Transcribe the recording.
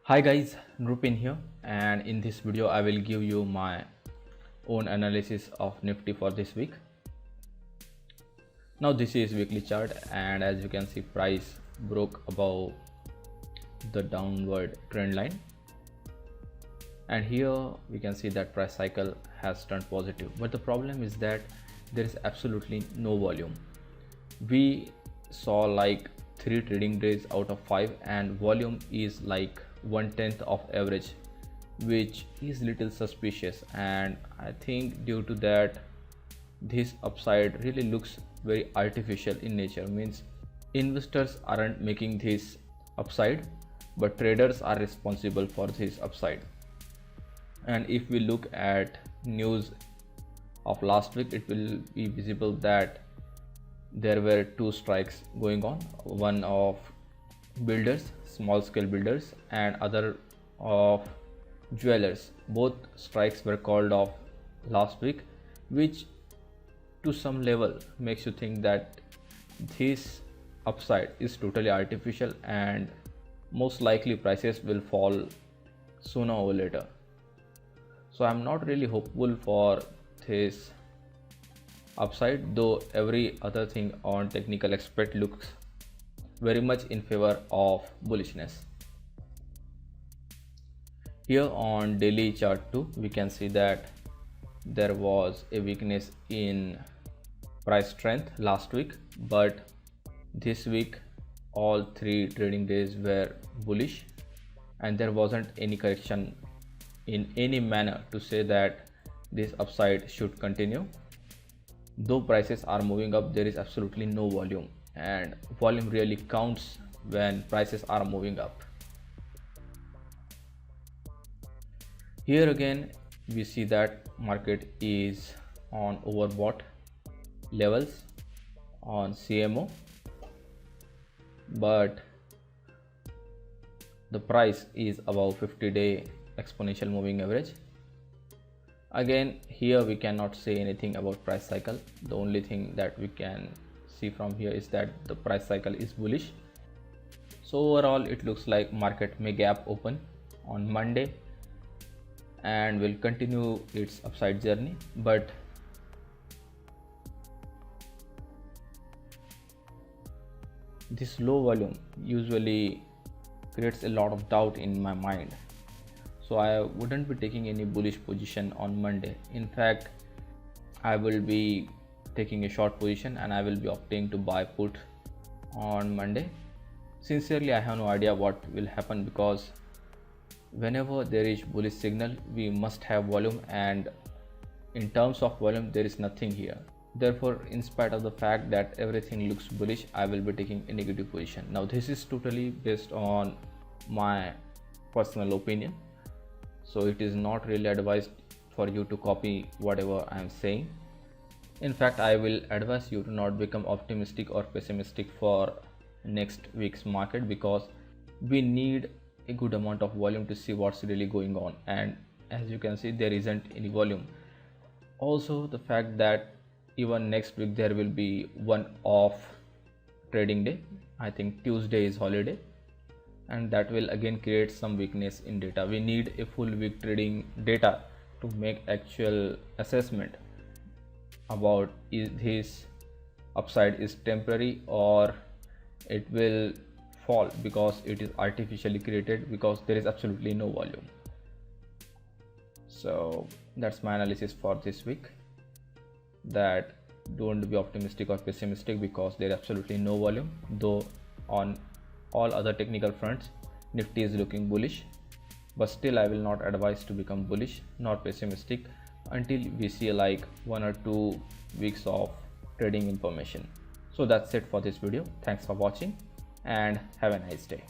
Hi guys, Nrupin here, and in this video I will give you my own analysis of Nifty for this week. Now this is weekly chart, and as you can see, price broke above the downward trend line, and here we can see that price cycle has turned positive, but the problem is that there is absolutely no volume. We saw like 3 trading days out of 5, and volume is like 1/10 of average, which is little suspicious. And I think due to that, this upside really looks very artificial in nature. Means investors aren't making this upside, but traders are responsible for this upside. And if we look at news of last week, it will be visible that there were 2 strikes going on, one of builders, small scale builders, and other of jewelers. Both strikes were called off last week, which to some level makes you think that this upside is totally artificial, and most likely prices will fall sooner or later. So I'm not really hopeful for this upside, though every other thing on technical aspect looks very much in favor of bullishness. Here on daily chart 2, we can see that there was a weakness in price strength last week, but this week all 3 trading days were bullish, and there wasn't any correction in any manner to say that this upside should continue. Though prices are moving up, there is absolutely no volume, and volume really counts when prices are moving up. Here again we see that market is on overbought levels on CMO, but the price is above 50-day exponential moving average. Again, here we cannot say anything about price cycle. The only thing that we can see from here is that the price cycle is bullish. So overall it looks like market may gap open on Monday and will continue its upside journey, but this low volume usually creates a lot of doubt in my mind. So I wouldn't be taking any bullish position on Monday. In fact, I will be taking a short position, and I will be opting to buy put on Monday. Sincerely, I have no idea what will happen, because whenever there is bullish signal, we must have volume, and in terms of volume there is nothing here. Therefore, in spite of the fact that everything looks bullish, I will be taking a negative position. Now this is totally based on my personal opinion, so it is not really advised for you to copy whatever I am saying. In fact, I will advise you to not become optimistic or pessimistic for next week's market, because we need a good amount of volume to see what's really going on, and as you can see, there isn't any volume. Also, the fact that even next week there will be one off trading day. I think Tuesday is holiday, and that will again create some weakness in data. We need a full week trading data to make actual assessment about is this upside is temporary or it will fall because it is artificially created, because there is absolutely no volume. So that's my analysis for this week, that don't be optimistic or pessimistic because there is absolutely no volume. Though on all other technical fronts Nifty is looking bullish, but still I will not advise to become bullish nor pessimistic until we see like 1 or 2 weeks of trading information. So that's it for this video. Thanks for watching and have a nice day.